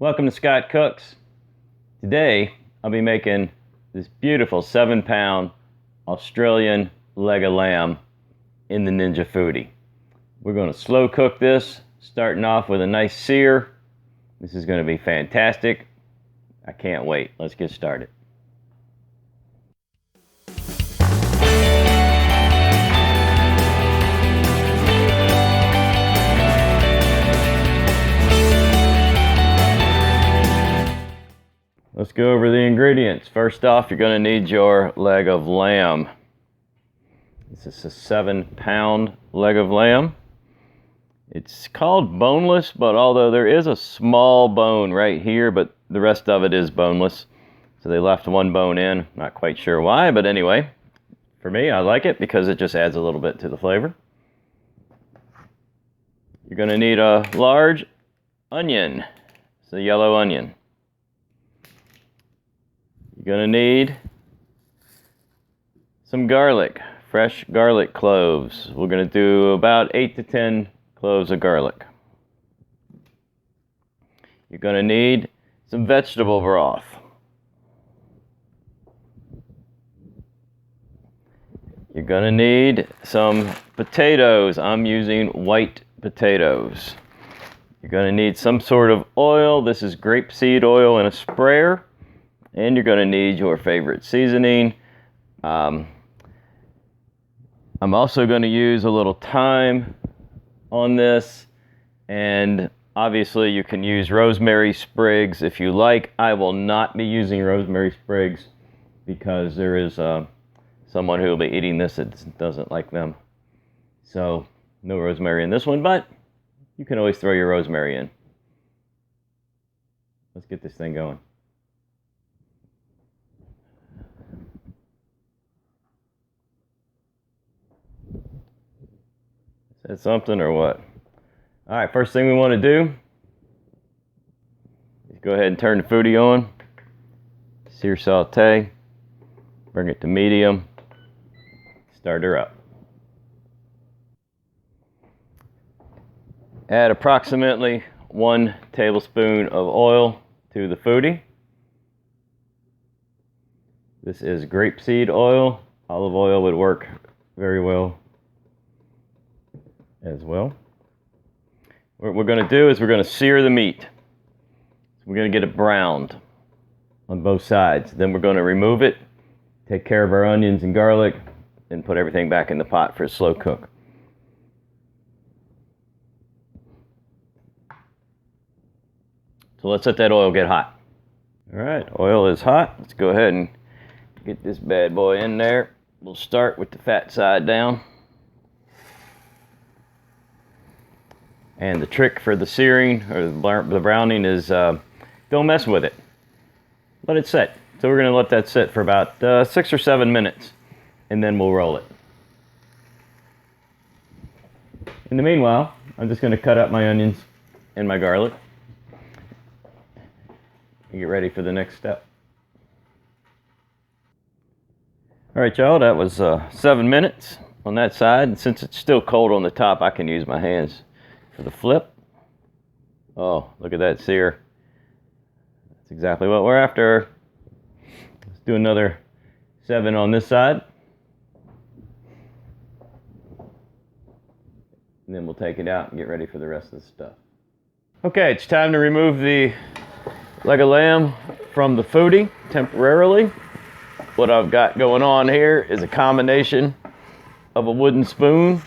Welcome to Scott Cooks. Today I'll be making this beautiful 7-pound Australian leg of lamb in the Ninja Foodi. We're going to slow cook this, starting off with a nice sear. This is going to be fantastic. I can't wait. Let's get started. Let's go over the ingredients. First off, you're going to need your leg of lamb. This is a 7-pound leg of lamb. It's called boneless, but although there is a small bone right here, but the rest of it is boneless. So they left one bone in. Not quite sure why, but anyway, for me, I like it because it just adds a little bit to the flavor. You're going to need a large onion. It's a yellow onion. You're going to need some garlic, fresh garlic cloves. We're going to do about 8 to 10 cloves of garlic. You're going to need some vegetable broth. You're going to need some potatoes. I'm using white potatoes. You're going to need some sort of oil. This is grapeseed oil in a sprayer. And you're going to need your favorite seasoning. I'm also going to use a little thyme on this. And obviously you can use rosemary sprigs if you like. I will not be using rosemary sprigs because there is someone who will be eating this that doesn't like them. So no rosemary in this one, but you can always throw your rosemary in. Let's get this thing going. Is that something or what? All right, first thing we want to do is go ahead and turn the foodie on. Sear saute. Bring it to medium. Start her up. Add approximately 1 tablespoon of oil to the foodie. This is grapeseed oil. Olive oil would work very well as well. What we're going to do is we're going to sear the meat. We're going to get it browned on both sides. Then we're going to remove it, take care of our onions and garlic, and put everything back in the pot for a slow cook. So let's let that oil get hot. All right, oil is hot. Let's go ahead and get this bad boy in there. We'll start with the fat side down. And the trick for the searing or the browning is don't mess with it. Let it sit. So we're going to let that sit for about 6 or 7 minutes, and then we'll roll it. In the meanwhile, I'm just going to cut up my onions and my garlic and get ready for the next step. All right, y'all, that was 7 minutes on that side. And since it's still cold on the top, I can use my hands for the flip. Oh, look at that sear. That's exactly what we're after. Let's do another 7 on this side. And then we'll take it out and get ready for the rest of the stuff. Okay, it's time to remove the leg of lamb from the foodie temporarily. What I've got going on here is a combination of a wooden spoon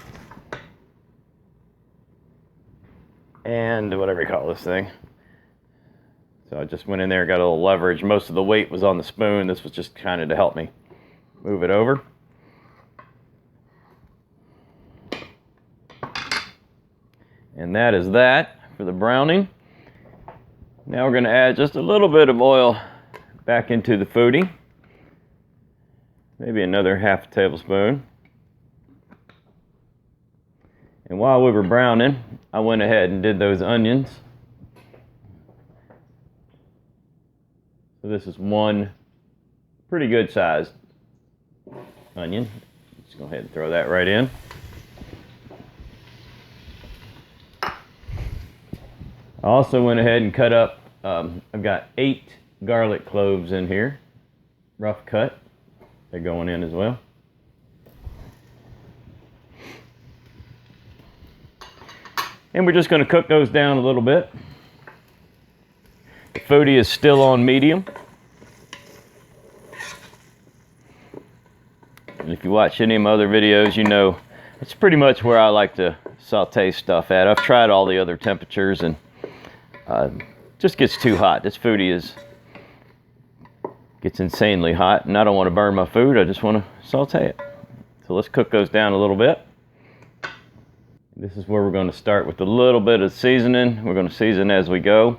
and whatever you call this thing. So I just went in there and got a little leverage. Most of the weight was on the spoon. This was just kind of to help me move it over. And that is that for the browning. Now we're going to add just a little bit of oil back into the foodie. Maybe another half tablespoon. And while we were browning, I went ahead and did those onions. So this is one pretty good sized onion. Just go ahead and throw that right in. I also went ahead and cut up I've got 8 garlic cloves in here, rough cut. They're going in as well. And we're just going to cook those down a little bit. The foodie is still on medium. And if you watch any of my other videos, you know it's pretty much where I like to saute stuff at. I've tried all the other temperatures and just gets too hot. This foodie gets insanely hot, and I don't want to burn my food. I just want to saute it. So let's cook those down a little bit. This is where we're going to start with a little bit of seasoning. We're going to season as we go.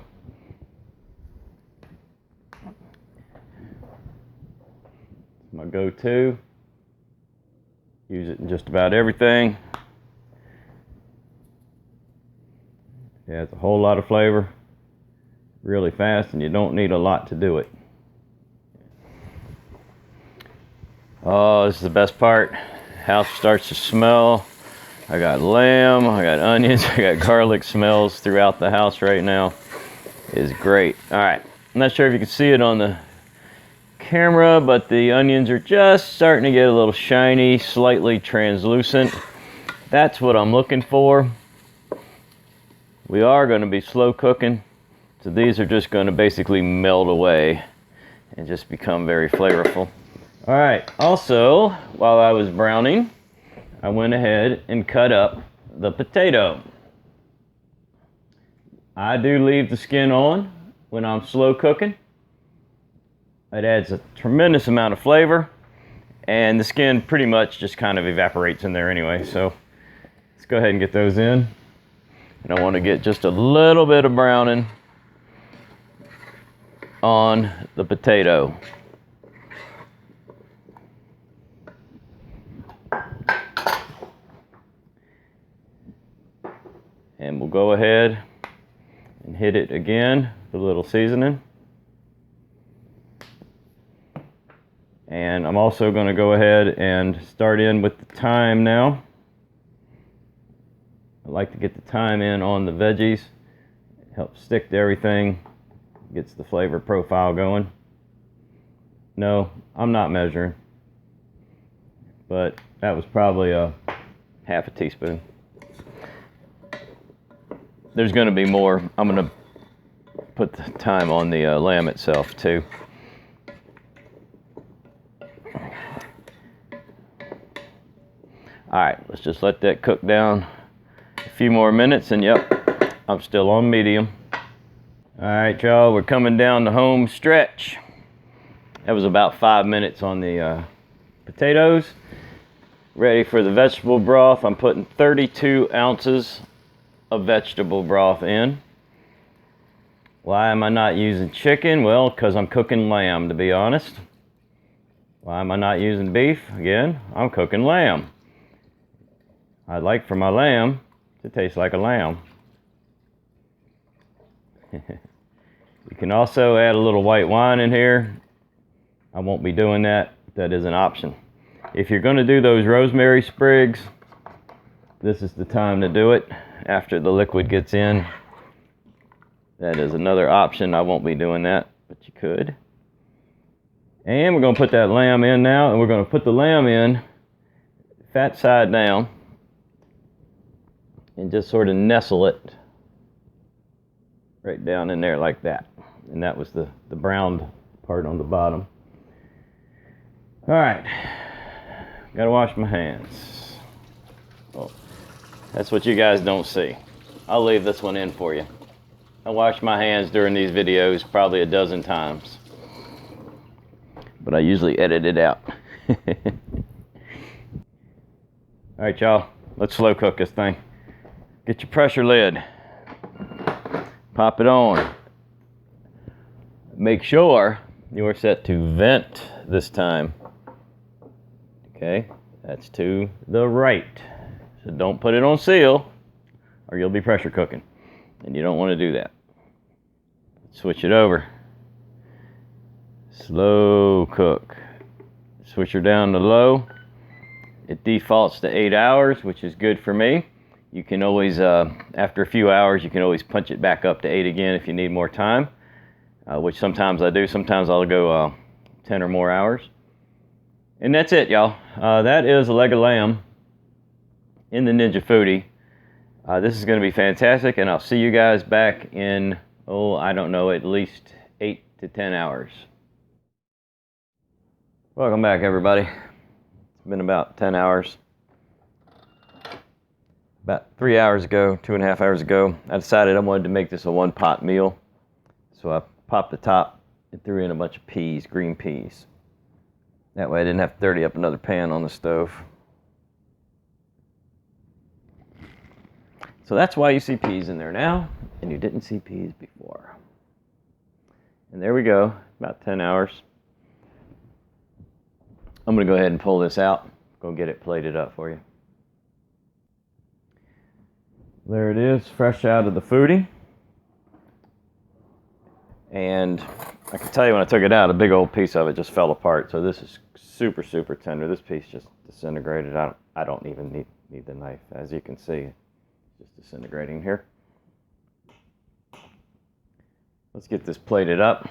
My go-to. Use it in just about everything. It adds a whole lot of flavor really fast, and you don't need a lot to do it. Oh, this is the best part. House starts to smell. I got lamb, I got onions, I got garlic smells throughout the house right now. It is great. All right, I'm not sure if you can see it on the camera, but the onions are just starting to get a little shiny, slightly translucent. That's what I'm looking for. We are going to be slow cooking, so these are just going to basically melt away and just become very flavorful. All right, also, while I was browning, I went ahead and cut up the potato. I do leave the skin on when I'm slow cooking. It adds a tremendous amount of flavor, and the skin pretty much just kind of evaporates in there anyway. So let's go ahead and get those in. And I want to get just a little bit of browning on the potato. And we'll go ahead and hit it again with a little seasoning. And I'm also going to go ahead and start in with the thyme now. I like to get the thyme in on the veggies. It helps stick to everything, gets the flavor profile going. No, I'm not measuring, but that was probably a half a teaspoon. There's going to be more. I'm going to put the thyme on the lamb itself too. All right, let's just let that cook down a few more minutes, and yep, I'm still on medium. All right, y'all, we're coming down the home stretch. That was about 5 minutes on the potatoes. Ready for the vegetable broth. I'm putting 32 ounces of vegetable broth in. Why am I not using chicken? Well, because I'm cooking lamb, to be honest. Why am I not using beef? Again, I'm cooking lamb. I'd like for my lamb to taste like a lamb. You can also add a little white wine in here. I won't be doing that. That is an option. If you're going to do those rosemary sprigs, this is the time to do it after the liquid gets in. That is another option. I won't be doing that, but you could. And we're going to put that lamb in now, and we're going to put the lamb in fat side down and just sort of nestle it right down in there like that. And that was the browned part on the bottom. All right, gotta wash my hands. Oh, that's what you guys don't see. I'll leave this one in for you. I wash my hands during these videos probably a dozen times, but I usually edit it out. All right, y'all, let's slow cook this thing. Get your pressure lid, pop it on. Make sure you're set to vent this time. Okay, that's to the right. So don't put it on seal or you'll be pressure cooking, and you don't want to do that. Switch it over. Slow cook. Switch her down to low. It defaults to 8 hours, which is good for me. You can always, after a few hours, you can always punch it back up to 8 again if you need more time. which sometimes I do. Sometimes I'll go 10 or more hours. And that's it, y'all. That is a leg of lamb in the Ninja Foodi. This is going to be fantastic, and I'll see you guys back in, I don't know, at least 8 to 10 hours. Welcome back, everybody. It's been about 10 hours. About 3 hours ago, 2.5 hours ago, I decided I wanted to make this a one-pot meal. So I popped the top and threw in a bunch of peas, green peas. That way I didn't have to dirty up another pan on the stove. So that's why you see peas in there now, and you didn't see peas before. And there we go, about 10 hours. I'm going to go ahead and pull this out. Go get it plated up for you. There it is, fresh out of the Foodi. And I can tell you when I took it out, a big old piece of it just fell apart. So this is super, super tender. This piece just disintegrated. I don't even need the knife, as you can see. Just disintegrating here. Let's get this plated up.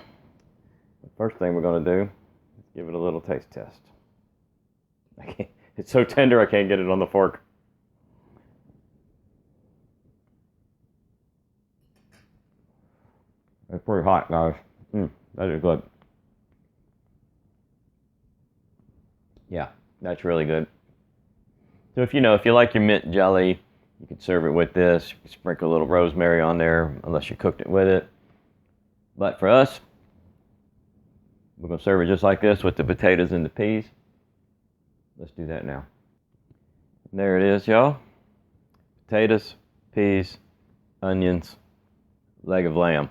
The first thing we're going to do is give it a little taste test. It's so tender I can't get it on the fork. It's pretty hot, guys. That is good. Yeah, that's really good. So if you like your mint jelly, you could serve it with this. You can sprinkle a little rosemary on there, unless you cooked it with it. But for us, we're going to serve it just like this with the potatoes and the peas. Let's do that now. And there it is, y'all. Potatoes, peas, onions, leg of lamb.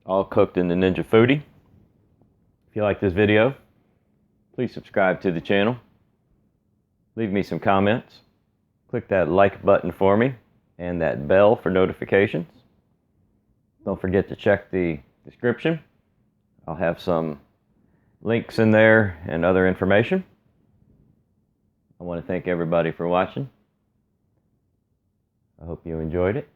All cooked in the Ninja Foodi. If you like this video, please subscribe to the channel. Leave me some comments. Click that like button for me and that bell for notifications. Don't forget to check the description. I'll have some links in there and other information. I want to thank everybody for watching. I hope you enjoyed it.